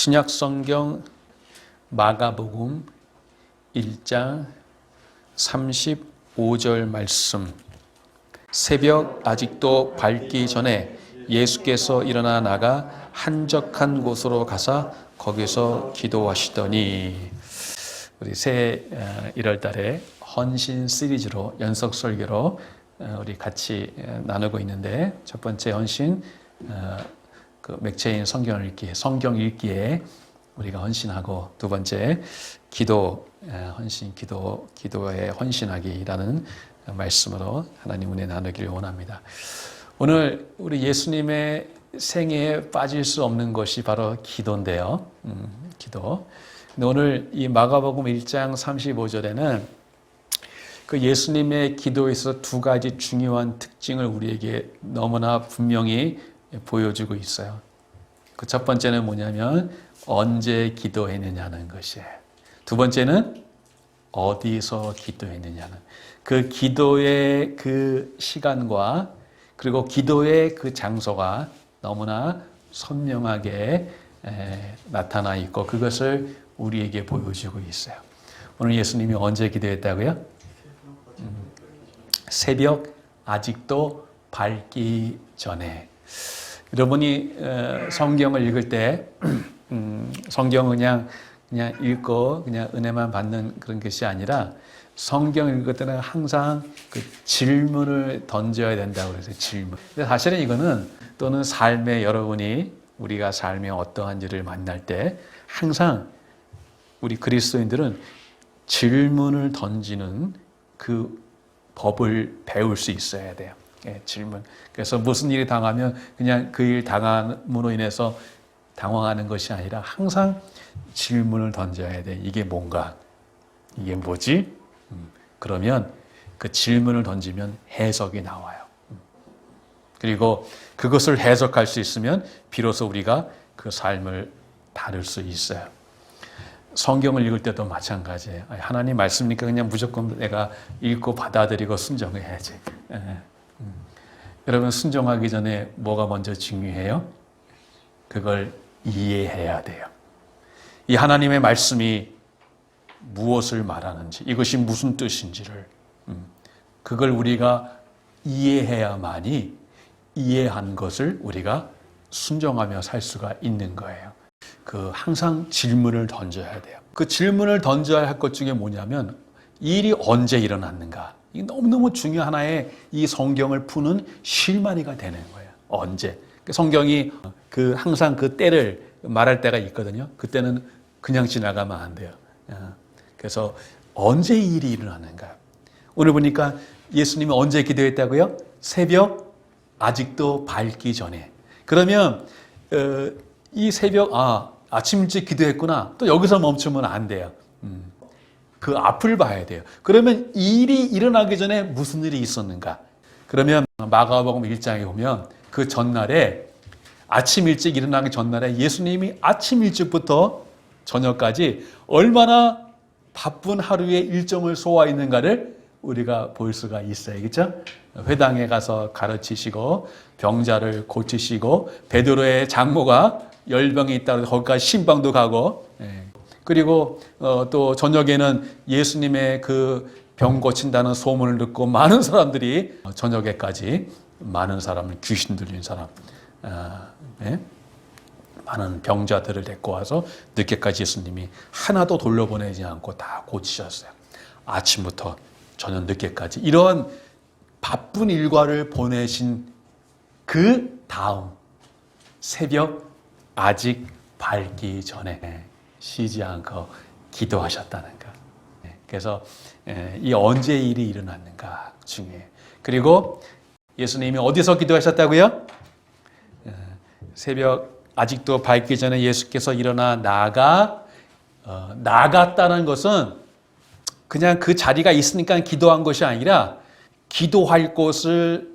신약성경 마가복음 1장 35절 말씀. 새벽 아직도 밝기 전에 예수께서 일어나 나가 한적한 곳으로 가사 거기서 기도하시더니, 우리 새 1월달에 헌신 시리즈로 연속 설교로 우리 같이 나누고 있는데, 첫 번째 헌신 그 맥체인 성경 읽기에 우리가 헌신하고, 두 번째 기도 헌신 기도에 헌신하기라는 말씀으로 하나님 은혜 나누기를 원합니다. 오늘 우리 예수님의 생애에 빠질 수 없는 것이 바로 기도인데요. 기도. 근데 오늘 이 마가복음 1장 35절에는 그 예수님의 기도에서 두 가지 중요한 특징을 우리에게 너무나 분명히 보여주고 있어요. 그 첫 번째는 뭐냐면 언제 기도했느냐는 것이에요. 두 번째는 어디서 기도했느냐는, 그 기도의 그 시간과 그리고 기도의 그 장소가 너무나 선명하게 나타나 있고, 그것을 우리에게 보여주고 있어요. 오늘 예수님이 언제 기도했다고요? 새벽 아직도 밝기 전에. 여러분이 성경을 읽을 때 성경은 그냥 읽고 그냥 은혜만 받는 그런 것이 아니라, 성경을 읽을 때는 항상 그 질문을 던져야 된다고 그래서 질문. 근데 사실은 이거는, 또는 삶에 우리가 삶에 어떠한 일을 만날 때 항상 우리 그리스도인들은 질문을 던지는 그 법을 배울 수 있어야 돼요. 질문. 그래서 무슨 일이 당하면 그냥 그 일 당함으로 인해서 당황하는 것이 아니라 항상 질문을 던져야 돼. 이게 뭔가? 이게 뭐지? 그러면 그 질문을 던지면 해석이 나와요. 그리고 그것을 해석할 수 있으면 비로소 우리가 그 삶을 다룰 수 있어요. 성경을 읽을 때도 마찬가지예요. 하나님 말씀이니까 그냥 무조건 내가 읽고 받아들이고 순종해야지. 여러분, 순종하기 전에 뭐가 먼저 중요해요? 그걸 이해해야 돼요. 이 하나님의 말씀이 무엇을 말하는지, 이것이 무슨 뜻인지를, 그걸 우리가 이해해야만이 이해한 것을 우리가 순종하며 살 수가 있는 거예요. 항상 질문을 던져야 돼요. 그 질문을 던져야 할 것 중에 뭐냐면, 이 일이 언제 일어났는가? 이게 너무너무 중요한 하나의 이 성경을 푸는 실마리가 되는 거예요. 언제? 성경이 항상 그 때를 말할 때가 있거든요. 그때는 그냥 지나가면 안 돼요. 그래서 언제 이 일이 일어나는가? 오늘 보니까 예수님이 언제 기도했다고요? 새벽 아직도 밝기 전에. 그러면 이 새벽, 아침 일찍 기도했구나, 또 여기서 멈추면 안 돼요. 그 앞을 봐야 돼요. 그러면 이 일이 일어나기 전에 무슨 일이 있었는가? 그러면 마가복음 1장에 보면 그 전날에, 아침 일찍 일어나기 전날에 예수님이 아침 일찍부터 저녁까지 얼마나 바쁜 하루의 일정을 소화했는가를 우리가 볼 수가 있어요. 그렇죠? 회당에 가서 가르치시고, 병자를 고치시고, 베드로의 장모가 열병이 있다고 거기까지 신방도 가고, 그리고 또 저녁에는 예수님의 그 병 고친다는 소문을 듣고 많은 사람들이, 저녁에까지 많은 사람을, 귀신 들린 사람, 많은 병자들을 데리고 와서 늦게까지 예수님이 하나도 돌려보내지 않고 다 고치셨어요. 아침부터 저녁 늦게까지 이런 바쁜 일과를 보내신 그 다음 새벽 아직 밝기 전에 쉬지 않고 기도하셨다는 것. 그래서 이 언제 일이 일어났는가 중요해요. 그리고 예수님이 어디서 기도하셨다고요? 새벽 아직도 밝기 전에 예수께서 일어나 나갔다는 것은 그냥 그 자리가 있으니까 기도한 것이 아니라, 기도할 곳을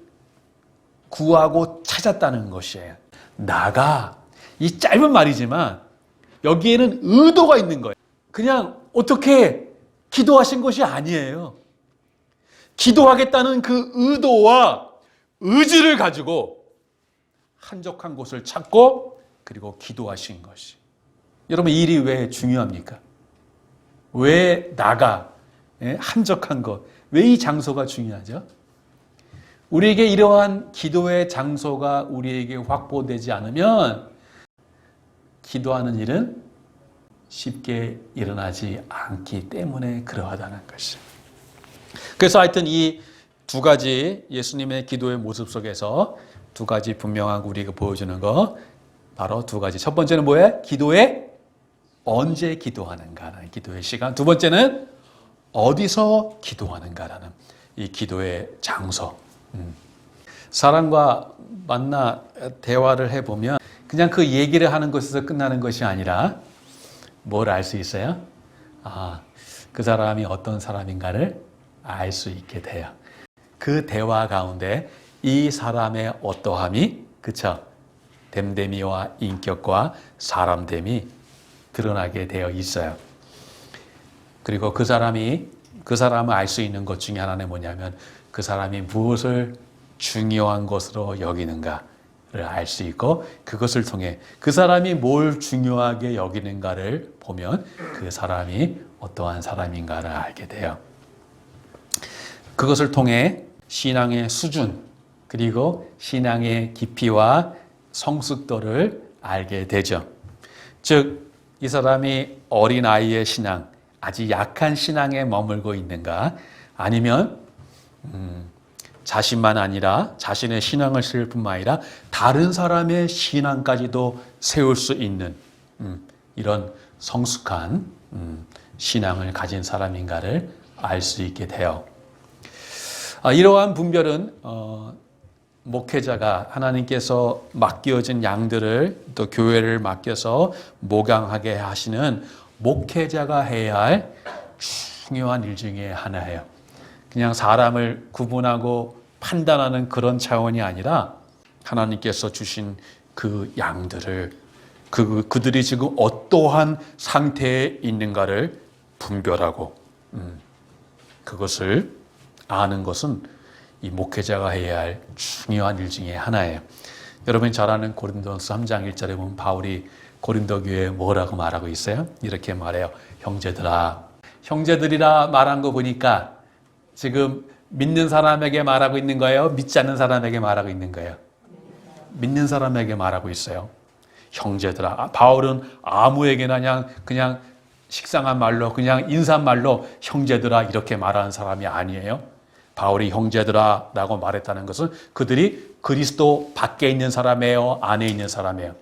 구하고 찾았다는 것이에요. 이 짧은 말이지만 여기에는 의도가 있는 거예요. 그냥 어떻게 기도하신 것이 아니에요. 기도하겠다는 그 의도와 의지를 가지고 한적한 곳을 찾고 그리고 기도하신 것이. 여러분 일이 왜 중요합니까? 왜 나가? 한적한 것. 왜 이 장소가 중요하죠? 우리에게 이러한 기도의 장소가 우리에게 확보되지 않으면 기도하는 일은 쉽게 일어나지 않기 때문에 그러하다는 것이죠. 그래서 하여튼 이 두 가지 예수님의 기도의 모습 속에서 두 가지 분명한 우리가 보여주는 거 바로 두 가지. 첫 번째는 뭐예요? 기도에 언제 기도하는가라는 기도의 시간. 두 번째는 어디서 기도하는가라는 이 기도의 장소. 사람과 만나 대화를 해보면 그냥 그 얘기를 하는 것에서 끝나는 것이 아니라 뭘 알 수 있어요? 그 사람이 어떤 사람인가를 알 수 있게 돼요. 그 대화 가운데 이 사람의 어떠함이, 그쵸? 됨됨이와 인격과 사람됨이 드러나게 되어 있어요. 그리고 그 사람을 알 수 있는 것 중에 하나는 뭐냐면 그 사람이 무엇을 중요한 것으로 여기는가를 알 수 있고 그것을 통해 그 사람이 뭘 중요하게 여기는가를 보면 그 사람이 어떠한 사람인가를 알게 돼요. 그것을 통해 신앙의 수준 그리고 신앙의 깊이와 성숙도를 알게 되죠. 즉, 이 사람이 어린아이의 신앙, 아주 약한 신앙에 머물고 있는가 아니면 자신만 아니라 자신의 신앙을 세울 뿐만 아니라 다른 사람의 신앙까지도 세울 수 있는 이런 성숙한 신앙을 가진 사람인가를 알 수 있게 돼요. 이러한 분별은 목회자가 하나님께서 맡겨진 양들을 또 교회를 맡겨서 목양하게 하시는 목회자가 해야 할 중요한 일 중에 하나예요. 그냥 사람을 구분하고 판단하는 그런 차원이 아니라 하나님께서 주신 그 양들을 그들이 지금 어떠한 상태에 있는가를 분별하고 그것을 아는 것은 이 목회자가 해야 할 중요한 일 중에 하나예요. 여러분이 잘 아는 고린도전서 3장 1절에 보면 바울이 고린도 교회에 뭐라고 말하고 있어요? 이렇게 말해요. 형제들이라 말한 거 보니까 지금 믿는 사람에게 말하고 있는 거예요? 믿지 않는 사람에게 말하고 있는 거예요? 믿는 사람에게 말하고 있어요. 형제들아. 바울은 아무에게나 그냥 식상한 말로 그냥 인사말로 형제들아 이렇게 말하는 사람이 아니에요. 바울이 형제들아 라고 말했다는 것은 그들이 그리스도 밖에 있는 사람이에요? 안에 있는 사람이에요?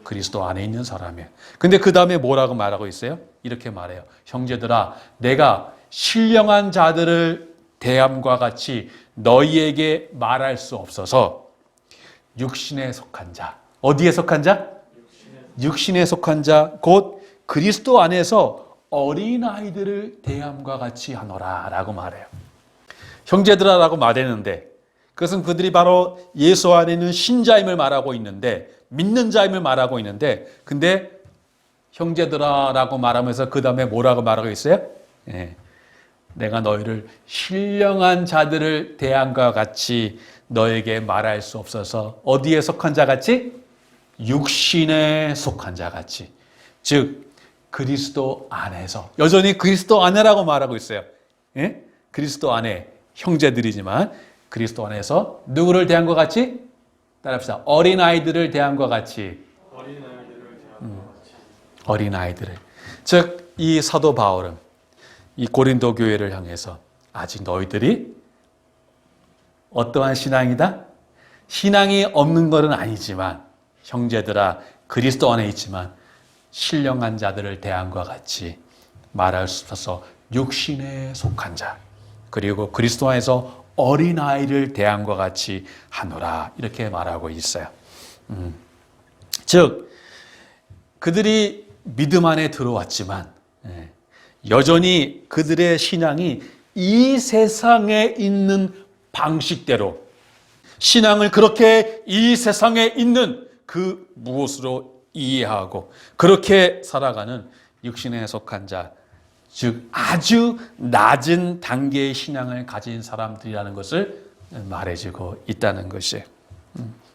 그리스도 안에 있는 사람이에요. 근데 그 다음에 뭐라고 말하고 있어요? 이렇게 말해요. 형제들아, 내가 신령한 자들을 대함과 같이 너희에게 말할 수 없어서 육신에 속한 자. 어디에 속한 자? 육신에 속한 자, 곧 그리스도 안에서 어린아이들을 대함과 같이 하노라 라고 말해요. 형제들아 라고 말했는데 그것은 그들이 바로 예수 안에 있는 신자임을 말하고 있는데 믿는 자임을 말하고 있는데 근데 형제들아 라고 말하면서 그 다음에 뭐라고 말하고 있어요? 내가 너희를 신령한 자들을 대함과 같이 너에게 말할 수 없어서 어디에 속한 자 같이? 육신에 속한 자 같이. 즉 그리스도 안에서 여전히 그리스도 안에라고 말하고 있어요. 그리스도 안에 형제들이지만 그리스도 안에서 누구를 대한 것 같이? 따라합시다. 어린아이들을 대한 것 같이. 어린아이들을. 즉, 이 사도 바울은 이 고린도 교회를 향해서 아직 너희들이 어떠한 신앙이다? 신앙이 없는 것은 아니지만 형제들아 그리스도 안에 있지만 신령한 자들을 대함과 같이 말할 수 없어서 육신에 속한 자 그리고 그리스도 안에서 어린아이를 대함과 같이 하노라 이렇게 말하고 있어요. 즉 그들이 믿음 안에 들어왔지만 여전히 그들의 신앙이 이 세상에 있는 방식대로 신앙을 그렇게 이 세상에 있는 그 무엇으로 이해하고 그렇게 살아가는 육신에 속한 자, 즉 아주 낮은 단계의 신앙을 가진 사람들이라는 것을 말해주고 있다는 것이에요.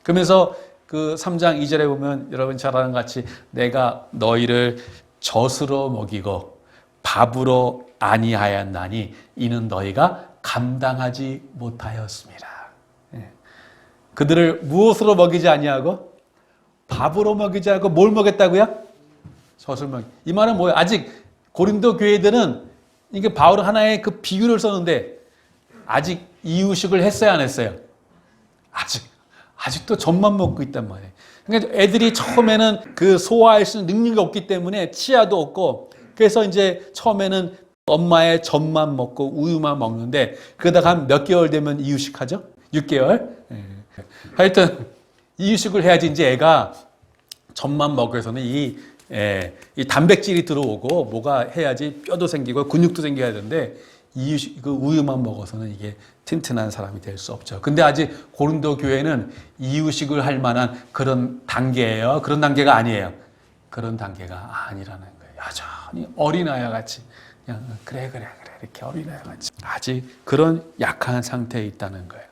그러면서 그 3장 2절에 보면 여러분 잘 아는 같이 내가 너희를 젖으로 먹이고 밥으로 아니하였나니 이는 너희가 감당하지 못하였습니다. 그들을 무엇으로 먹이지 아니하고 밥으로 먹이지 않고 뭘 먹였다고요? 젖을 먹이. 이 말은 뭐예요? 아직 고린도 교회들은 이게 바울 하나의 그 비유를 썼는데 아직 이유식을 했어요, 안 했어요? 아직도 젖만 먹고 있단 말이에요. 그러니까 애들이 처음에는 그 소화할 수 있는 능력이 없기 때문에 치아도 없고 그래서 이제 처음에는 엄마의 젖만 먹고 우유만 먹는데 그러다가 한 몇 개월 되면 이유식 하죠? 6개월? 하여튼 이유식을 해야지 이제 애가 젖만 먹어서는 이 단백질이 들어오고 뭐가 해야지 뼈도 생기고 근육도 생겨야 되는데 이유식, 그 우유만 먹어서는 이게 튼튼한 사람이 될 수 없죠. 근데 아직 고린도 교회는 이유식을 할 만한 그런 단계예요. 그런 단계가 아니에요. 그런 단계가 아니라는 거예요. 여전히 어린아이와 같이 그냥 그래 이렇게 어린아이와 같이 아직 그런 약한 상태에 있다는 거예요.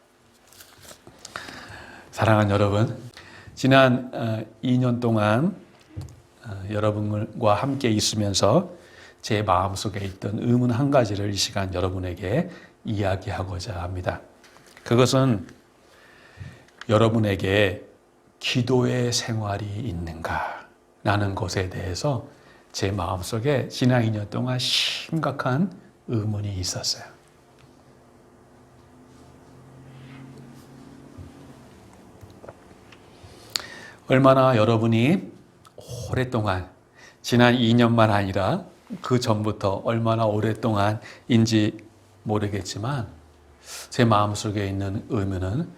사랑하는 여러분, 지난 2년 동안 여러분과 함께 있으면서 제 마음속에 있던 의문 한 가지를 이 시간 여러분에게 이야기하고자 합니다. 그것은 여러분에게 기도의 생활이 있는가 라는 것에 대해서 제 마음속에 지난 2년 동안 심각한 의문이 있었어요. 얼마나 여러분이 오랫동안 지난 2년만 아니라 그 전부터 얼마나 오랫동안인지 모르겠지만 제 마음속에 있는 의문은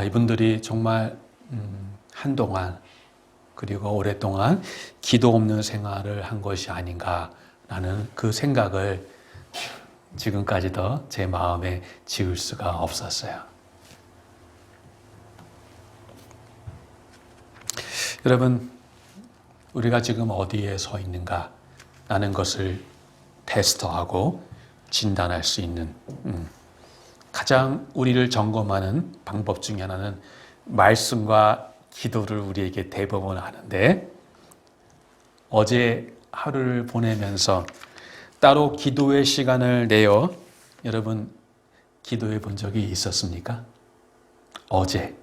이분들이 정말 한동안 그리고 오랫동안 기도 없는 생활을 한 것이 아닌가라는 그 생각을 지금까지도 제 마음에 지울 수가 없었어요. 여러분, 우리가 지금 어디에 서 있는가 라는 것을 테스트하고 진단할 수 있는 가장 우리를 점검하는 방법 중에 하나는 말씀과 기도를 우리에게 대법원 하는데 어제 하루를 보내면서 따로 기도의 시간을 내어 여러분 기도해 본 적이 있었습니까? 어제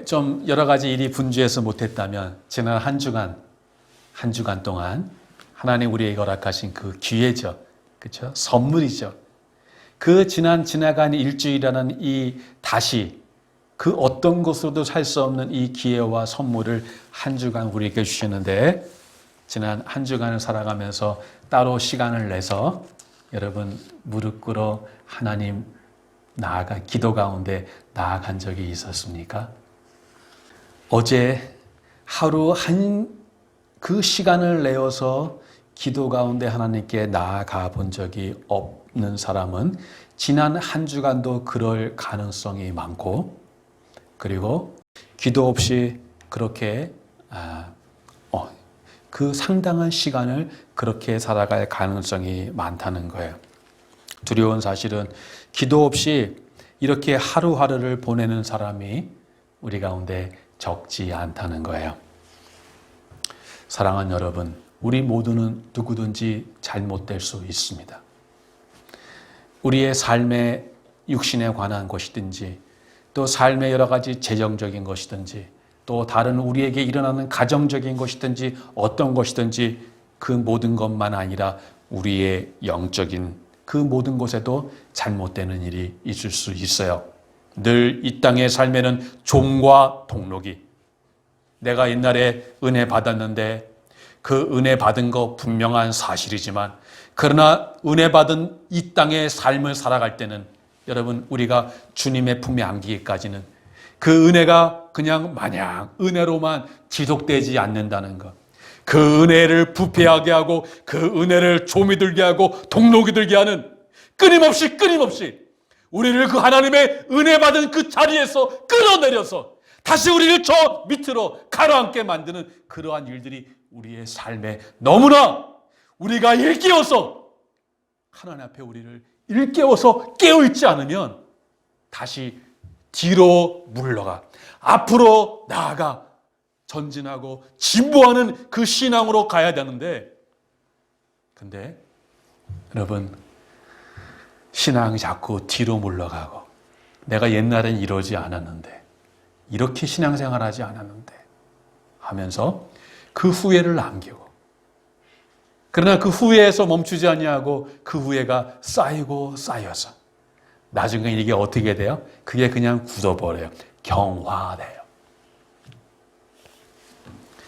좀 여러 가지 일이 분주해서 못했다면 지난 한 주간 동안 하나님 우리에게 허락하신 그 기회죠. 그렇죠? 선물이죠. 그 지나간 일주일이라는 이 다시 그 어떤 것으로도 살 수 없는 이 기회와 선물을 한 주간 우리에게 주시는데 지난 한 주간을 살아가면서 따로 시간을 내서 여러분 무릎 꿇어 하나님 기도 가운데 나아간 적이 있었습니까? 어제 하루 그 시간을 내어서 기도 가운데 하나님께 나아가 본 적이 없는 사람은 지난 한 주간도 그럴 가능성이 많고 그리고 기도 없이 그렇게 그 상당한 시간을 그렇게 살아갈 가능성이 많다는 거예요. 두려운 사실은 기도 없이 이렇게 하루하루를 보내는 사람이 우리 가운데 적지 않다는 거예요. 사랑하는 여러분, 우리 모두는 누구든지 잘못될 수 있습니다. 우리의 삶의 육신에 관한 것이든지 또 삶의 여러 가지 재정적인 것이든지 또 다른 우리에게 일어나는 가정적인 것이든지 어떤 것이든지 그 모든 것만 아니라 우리의 영적인 그 모든 곳에도 잘못되는 일이 있을 수 있어요. 늘 이 땅의 삶에는 종과 동록이 내가 옛날에 은혜 받았는데 그 은혜 받은 거 분명한 사실이지만 그러나 은혜 받은 이 땅의 삶을 살아갈 때는 여러분 우리가 주님의 품에 안기기까지는 그 은혜가 그냥 마냥 은혜로만 지속되지 않는다는 것. 그 은혜를 부패하게 하고 그 은혜를 조미 들게 하고 동록이 들게 하는 끊임없이 우리를 그 하나님의 은혜 받은 그 자리에서 끌어내려서 다시 우리를 저 밑으로 가라앉게 만드는 그러한 일들이 우리의 삶에 너무나 우리가 일깨워서 하나님 앞에 우리를 일깨워서 깨어있지 않으면 다시 뒤로 물러가 앞으로 나아가 전진하고 진보하는 그 신앙으로 가야 되는데, 근데 여러분, 신앙이 자꾸 뒤로 물러가고, 내가 옛날엔 이러지 않았는데, 이렇게 신앙생활하지 않았는데 하면서 그 후회를 남기고, 그러나 그 후회에서 멈추지 아니하고 그 후회가 쌓이고 쌓여서 나중에 이게 어떻게 돼요? 그게 그냥 굳어버려요. 경화돼요.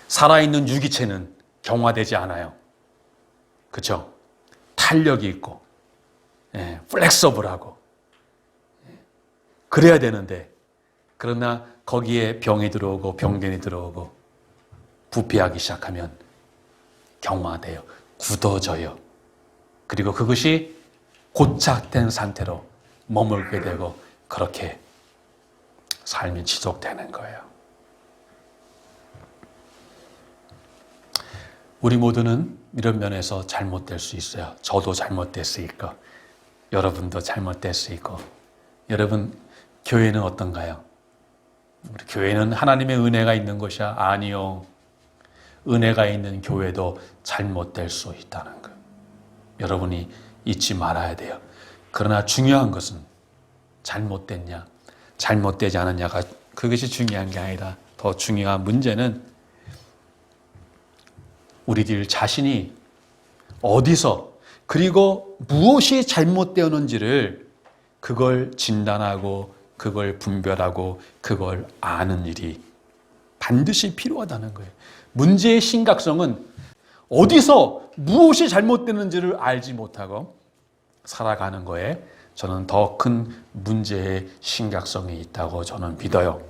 살아있는 유기체는 경화되지 않아요. 그렇죠? 탄력이 있고, 플렉서블하고 그래야 되는데, 그러나 거기에 병이 들어오고 병균이 들어오고 부패하기 시작하면 경화돼요. 굳어져요. 그리고 그것이 고착된 상태로 머물게 되고, 그렇게 삶이 지속되는 거예요. 우리 모두는 이런 면에서 잘못될 수 있어요. 저도 잘못될 수 있고, 여러분도 잘못될 수 있고. 여러분, 교회는 어떤가요? 우리 교회는 하나님의 은혜가 있는 것이야? 아니요. 은혜가 있는 교회도 잘못될 수 있다는 것. 여러분이 잊지 말아야 돼요. 그러나 중요한 것은 잘못됐냐, 잘못되지 않았냐가, 그것이 중요한 게 아니라 더 중요한 문제는 우리들 자신이 어디서 그리고 무엇이 잘못되었는지를 그걸 진단하고 그걸 분별하고 그걸 아는 일이 반드시 필요하다는 거예요. 문제의 심각성은 어디서 무엇이 잘못되는지를 알지 못하고 살아가는 거에 저는 더 큰 문제의 심각성이 있다고 저는 믿어요.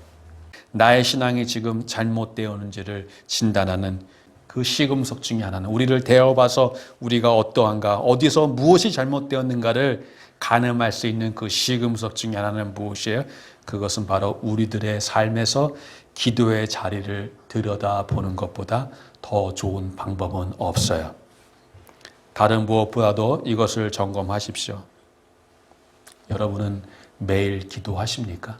나의 신앙이 지금 잘못되었는지를 진단하는 그 시금석 중에 하나는, 우리를 되어봐서 우리가 어떠한가, 어디서 무엇이 잘못되었는가를 가늠할 수 있는 그 시금석 중에 하나는 무엇이에요? 그것은 바로 우리들의 삶에서 기도의 자리를 들여다보는 것보다 더 좋은 방법은 없어요. 다른 무엇보다도 이것을 점검하십시오. 여러분은 매일 기도하십니까?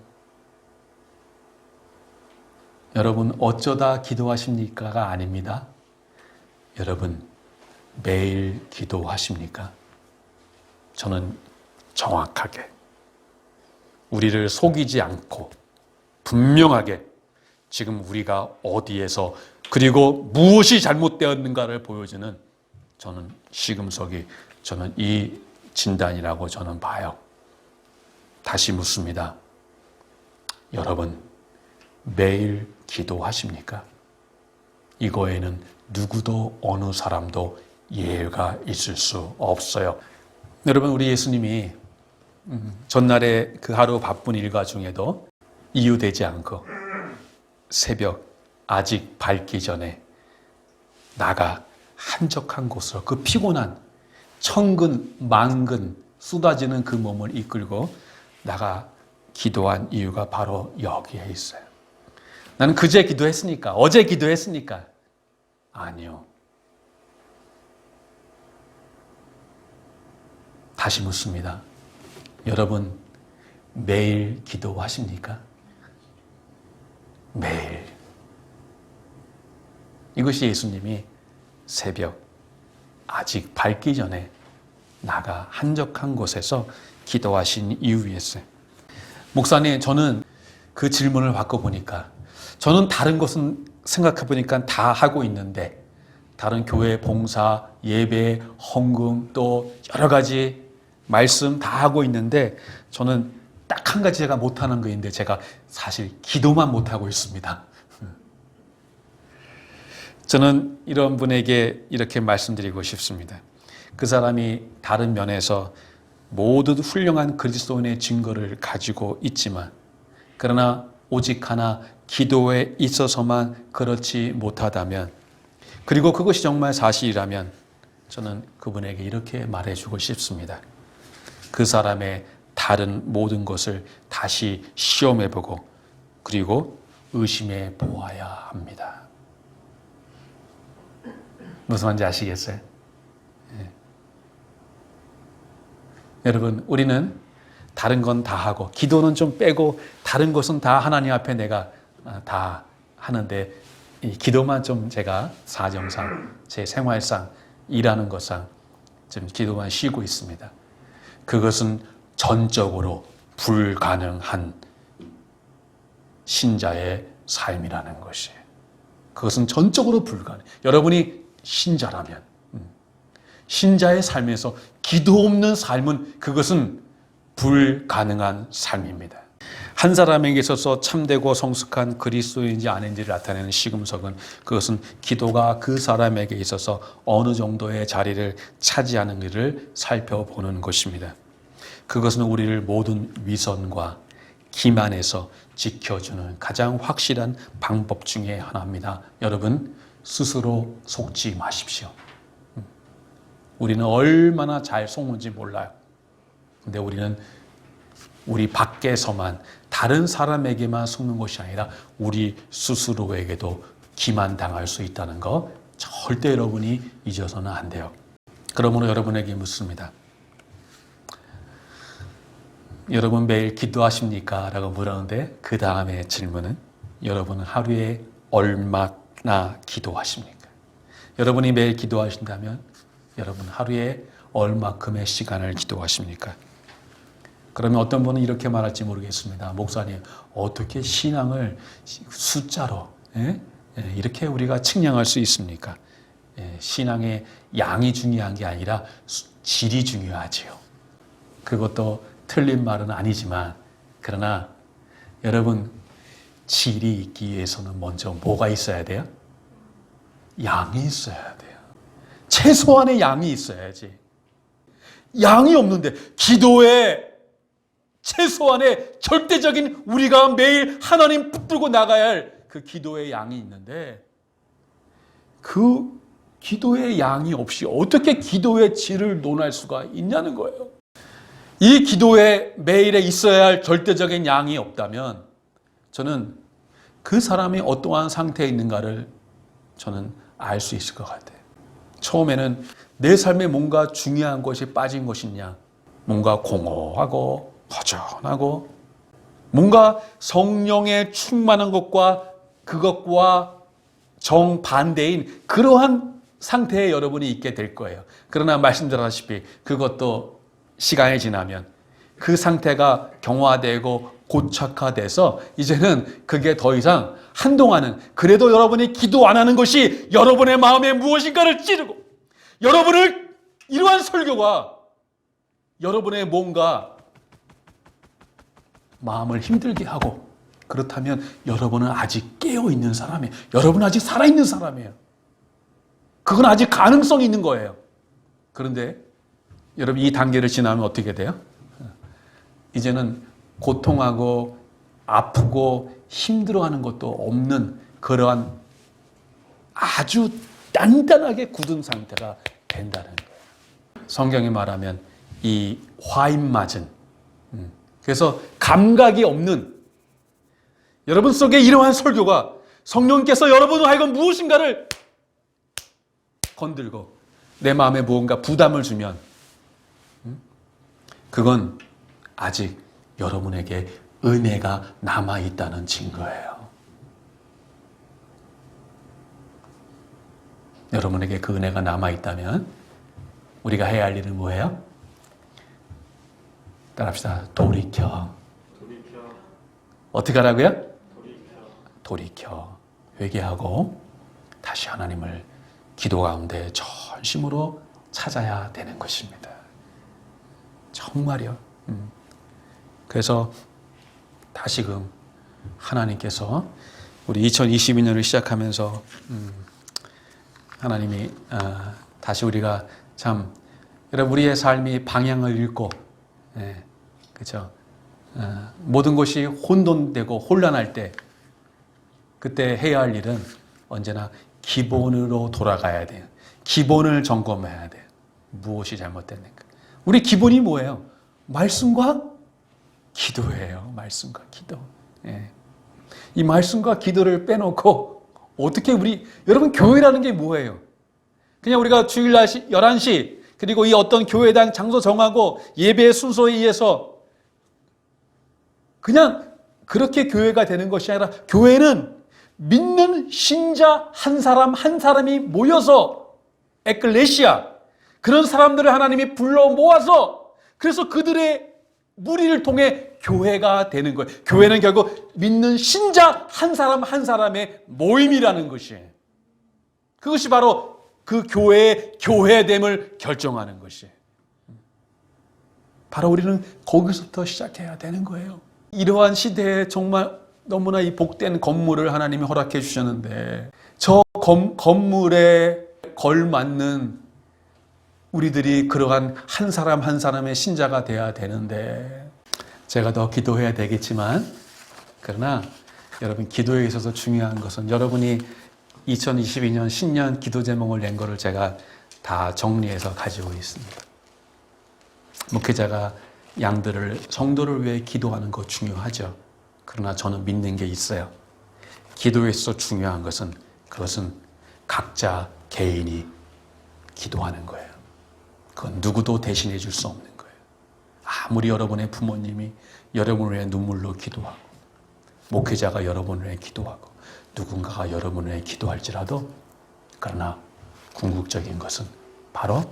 여러분 어쩌다 기도하십니까가 아닙니다. 여러분 매일 기도하십니까? 저는 정확하게, 우리를 속이지 않고 분명하게 지금 우리가 어디에서 그리고 무엇이 잘못되었는가를 보여주는, 저는 시금석이, 저는 이 진단이라고 저는 봐요. 다시 묻습니다. 여러분 매일 기도하십니까? 이거에는 누구도 어느 사람도 예외가 있을 수 없어요. 여러분, 우리 예수님이 전날에 그 하루 바쁜 일과 중에도 이유되지 않고 새벽 아직 밝기 전에 나가 한적한 곳으로, 그 피곤한 천근 만근 쏟아지는 그 몸을 이끌고 나가 기도한 이유가 바로 여기에 있어요. 나는 그제 기도했으니까, 어제 기도했으니까. 아니요. 다시 묻습니다. 여러분 매일 기도하십니까? 매일. 이것이 예수님이 새벽 아직 밝기 전에 나가 한적한 곳에서 기도하신 이유였어요. 목사님, 저는 그 질문을 받고 보니까 저는 다른 것은 생각해 보니까 다 하고 있는데, 다른 교회 봉사, 예배, 헌금, 또 여러 가지 말씀 다 하고 있는데 저는 딱 한 가지 제가 못하는 거 있는데, 제가 사실 기도만 못하고 있습니다. 저는 이런 분에게 이렇게 말씀드리고 싶습니다. 그 사람이 다른 면에서 모두 훌륭한 그리스도인의 증거를 가지고 있지만, 그러나 오직 하나 기도에 있어서만 그렇지 못하다면, 그리고 그것이 정말 사실이라면 저는 그분에게 이렇게 말해주고 싶습니다. 그 사람의 다른 모든 것을 다시 시험해보고 그리고 의심해 보아야 합니다. 무슨 말인지 아시겠어요? 네. 여러분, 우리는 다른 건 다 하고 기도는 좀 빼고 다른 것은 다 하나님 앞에 내가 다 하는데 이 기도만 좀 제가 사정상 제 생활상 일하는 것상 좀 기도만 쉬고 있습니다. 그것은 전적으로 불가능한 신자의 삶이라는 것이에요. 그것은 전적으로 불가능해요. 여러분이 신자라면 신자의 삶에서 기도 없는 삶은 그것은 불가능한 삶입니다. 한 사람에게 있어서 참되고 성숙한 그리스도인지 아닌지를 나타내는 시금석은 그것은 기도가 그 사람에게 있어서 어느 정도의 자리를 차지하는지를 살펴보는 것입니다. 그것은 우리를 모든 위선과 기만에서 지켜주는 가장 확실한 방법 중에 하나입니다. 여러분 스스로 속지 마십시오. 우리는 얼마나 잘 속는지 몰라요. 근데 우리는 우리 밖에서만 다른 사람에게만 속는 것이 아니라 우리 스스로에게도 기만당할 수 있다는 거 절대 여러분이 잊어서는 안 돼요. 그러므로 여러분에게 묻습니다. 여러분 매일 기도하십니까? 라고 물었는데 그 다음에 질문은 여러분은 하루에 얼마나 기도하십니까? 여러분이 매일 기도하신다면 여러분 하루에 얼마큼의 시간을 기도하십니까? 그러면 어떤 분은 이렇게 말할지 모르겠습니다. 목사님, 어떻게 신앙을 숫자로 이렇게 우리가 측량할 수 있습니까? 신앙의 양이 중요한 게 아니라 질이 중요하지요. 그것도 틀린 말은 아니지만 그러나 여러분 질이 있기 위해서는 먼저 뭐가 있어야 돼요? 양이 있어야 돼요. 최소한의 양이 있어야지. 양이 없는데 기도에 최소한의 절대적인 우리가 매일 하나님 붙들고 나가야 할 그 기도의 양이 있는데 그 기도의 양이 없이 어떻게 기도의 질을 논할 수가 있냐는 거예요. 이 기도에 매일에 있어야 할 절대적인 양이 없다면 저는 그 사람이 어떠한 상태에 있는가를 저는 알 수 있을 것 같아요. 처음에는 내 삶에 뭔가 중요한 것이 빠진 것이냐, 뭔가 공허하고 허전하고 뭔가 성령에 충만한 것과 그것과 정반대인 그러한 상태에 여러분이 있게 될 거예요. 그러나 말씀드렸다시피 그것도 시간이 지나면 그 상태가 경화되고 고착화돼서 이제는 그게 더 이상 한동안은 그래도 여러분이 기도 안 하는 것이 여러분의 마음에 무엇인가를 찌르고 여러분을 이러한 설교가 여러분의 뭔가 마음을 힘들게 하고 그렇다면 여러분은 아직 깨어있는 사람이에요. 여러분은 아직 살아있는 사람이에요. 그건 아직 가능성이 있는 거예요. 그런데 여러분 이 단계를 지나면 어떻게 돼요? 이제는 고통하고 아프고 힘들어하는 것도 없는 그러한 아주 단단하게 굳은 상태가 된다는 거예요. 성경이 말하면 이 화인 맞은 그래서 감각이 없는 여러분 속에 이러한 설교가 성령께서 여러분을 하여금 무엇인가를 건들고 내 마음에 무언가 부담을 주면 그건 아직 여러분에게 은혜가 남아있다는 증거예요. 여러분에게 그 은혜가 남아있다면 우리가 해야 할 일은 뭐예요? 따라합시다. 돌이켜. 어떻게 하라고요? 돌이켜. 회개하고 다시 하나님을 기도 가운데 전심으로 찾아야 되는 것입니다. 정말요. 그래서 다시금 하나님께서 우리 2022년을 시작하면서 하나님이 다시 우리가 참 여러분 우리의 삶이 방향을 잃고 그렇죠. 모든 것이 혼돈되고 혼란할 때 그때 해야 할 일은 언제나 기본으로 돌아가야 돼요. 기본을 점검해야 돼요. 무엇이 잘못됐는가. 우리 기본이 뭐예요? 말씀과 기도예요. 말씀과 기도. 이 말씀과 기도를 빼놓고 어떻게 여러분 교회라는 게 뭐예요? 그냥 우리가 주일 날 11시 그리고 이 어떤 교회당 장소 정하고 예배의 순서에 의해서 그냥 그렇게 교회가 되는 것이 아니라 교회는 믿는 신자 한 사람 한 사람이 모여서 에클레시아, 그런 사람들을 하나님이 불러 모아서 그래서 그들의 무리를 통해 교회가 되는 거예요. 교회는 결국 믿는 신자 한 사람 한 사람의 모임이라는 것이에요. 그것이 바로 그 교회의 교회됨을 결정하는 것이에요. 바로 우리는 거기서부터 시작해야 되는 거예요. 이러한 시대에 정말 너무나 이 복된 건물을 하나님이 허락해 주셨는데 저 건물에 걸맞는 우리들이 그러한 한 사람 한 사람의 신자가 돼야 되는데 제가 더 기도해야 되겠지만 그러나 여러분 기도에 있어서 중요한 것은 여러분이 2022년 신년 기도 제목을 낸 거를 제가 다 정리해서 가지고 있습니다. 목회자가 양들을 성도를 위해 기도하는 거 중요하죠. 그러나 저는 믿는 게 있어요. 기도에 있어서 중요한 것은 그것은 각자 개인이 기도하는 거예요. 그건 누구도 대신해 줄 수 없는 거예요. 아무리 여러분의 부모님이 여러분을 위해 눈물로 기도하고 목회자가 여러분을 위해 기도하고 누군가가 여러분을 위해 기도할지라도 그러나 궁극적인 것은 바로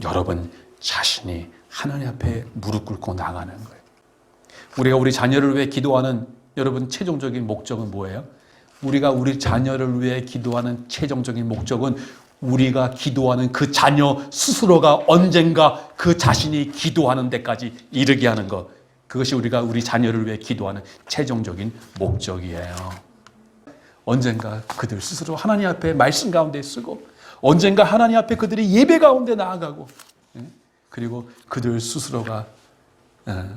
여러분 자신이 하나님 앞에 무릎 꿇고 나가는 거예요. 우리가 우리 자녀를 위해 기도하는 여러분 최종적인 목적은 뭐예요? 우리가 우리 자녀를 위해 기도하는 최종적인 목적은 우리가 기도하는 그 자녀 스스로가 언젠가 그 자신이 기도하는 데까지 이르게 하는 것. 그것이 우리가 우리 자녀를 위해 기도하는 최종적인 목적이에요. 언젠가 그들 스스로 하나님 앞에 말씀 가운데 쓰고 언젠가 하나님 앞에 그들이 예배 가운데 나아가고 그리고 그들 스스로가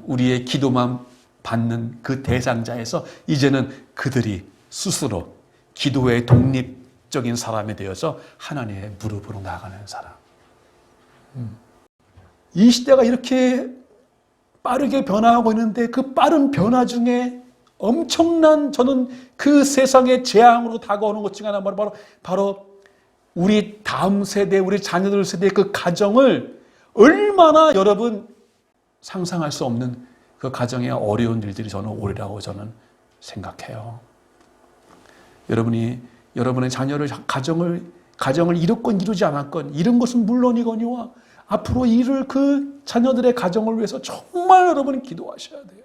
우리의 기도만 받는 그 대상자에서 이제는 그들이 스스로 기도의 독립적인 사람이 되어서 하나님의 무릎으로 나가는 사람. 이 시대가 이렇게 빠르게 변화하고 있는데 그 빠른 변화 중에 저는 그 세상의 재앙으로 다가오는 것 중에 하나 바로 우리 다음 세대, 우리 자녀들 세대의 그 가정을 얼마나 여러분 상상할 수 없는 그 가정의 어려운 일들이 저는 오리라고 저는 생각해요. 여러분이 여러분의 자녀를 가정을 이뤘건 이루지 않았건 이런 것은 물론이거니와 앞으로 이룰 그 자녀들의 가정을 위해서 정말 여러분이 기도하셔야 돼요.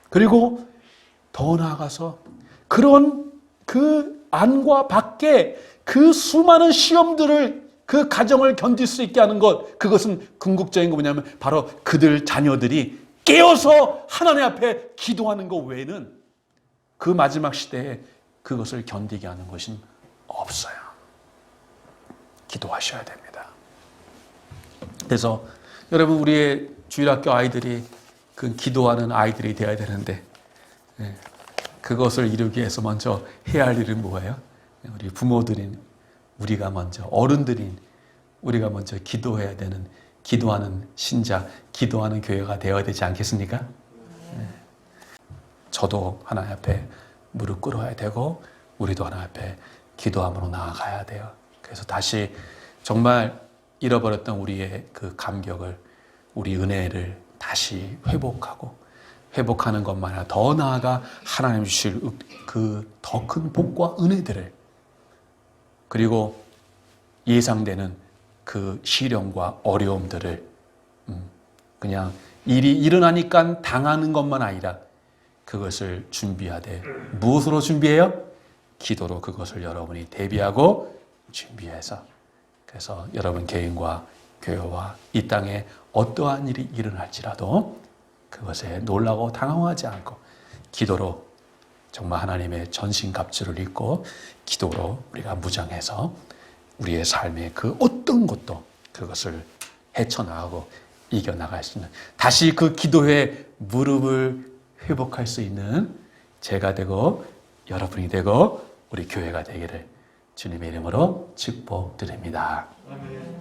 그리고 더 나아가서 그런 그 안과 밖에 그 수많은 시험들을 그 가정을 견딜 수 있게 하는 것, 그것은 궁극적인 거 뭐냐면 바로 그들 자녀들이 깨어서 하나님 앞에 기도하는 것 외에는 그 마지막 시대에 그것을 견디게 하는 것은 없어요. 기도하셔야 됩니다. 그래서 여러분 우리의 주일학교 아이들이 그 기도하는 아이들이 되어야 되는데 그것을 이루기 위해서 먼저 해야 할 일은 뭐예요? 우리 부모들인 우리가 먼저 어른들인 우리가 먼저 기도해야 되는 기도하는 신자, 기도하는 교회가 되어야 되지 않겠습니까? 저도 하나님 앞에 무릎 꿇어야 되고 우리도 하나님 앞에 기도함으로 나아가야 돼요. 그래서 다시 정말 잃어버렸던 우리의 그 감격을 우리 은혜를 다시 회복하는 것만 아니라 더 나아가 하나님 주실 그 더 큰 복과 은혜들을 그리고 예상되는 그 시련과 어려움들을 그냥 일이 일어나니까 당하는 것만 아니라 그것을 준비하되 무엇으로 준비해요? 기도로 그것을 여러분이 대비하고 준비해서 그래서 여러분 개인과 교회와 이 땅에 어떠한 일이 일어날지라도 그것에 놀라고 당황하지 않고 기도로 정말 하나님의 전신갑주를 입고 기도로 우리가 무장해서 우리의 삶의 그 어떤 것도 그것을 헤쳐나가고 이겨나갈 수 있는 다시 그 기도의 무릎을 회복할 수 있는 제가 되고 여러분이 되고 우리 교회가 되기를 주님의 이름으로 축복드립니다. 아멘.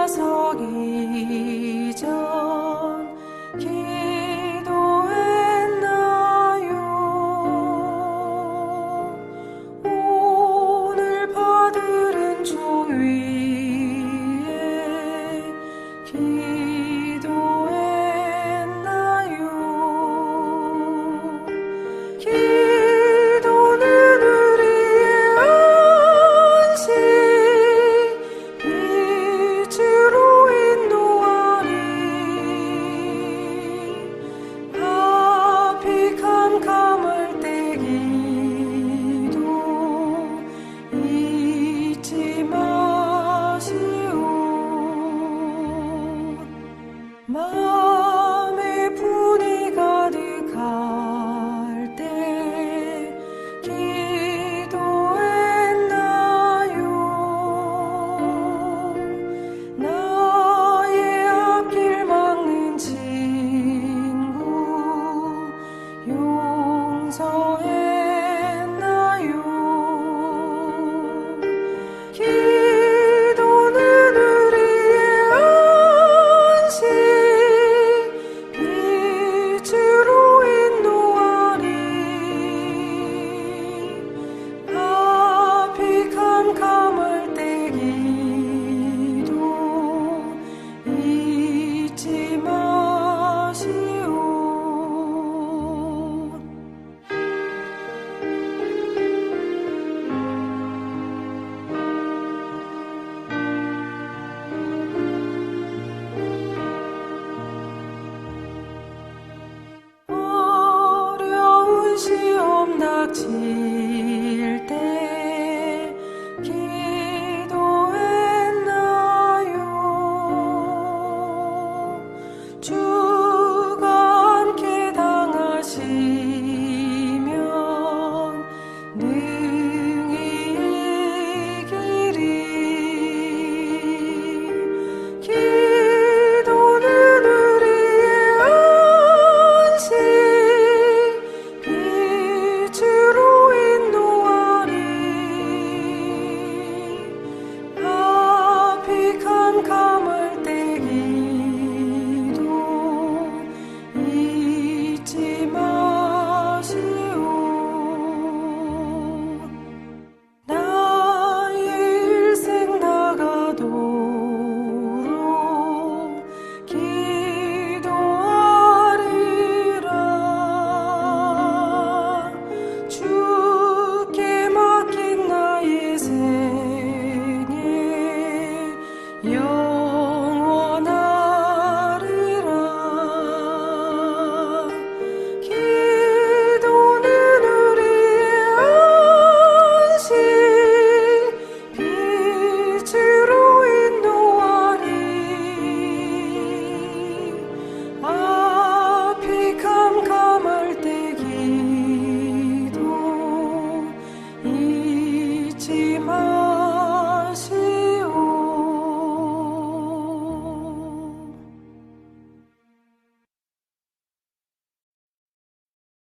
나서기 전 기도했는데 길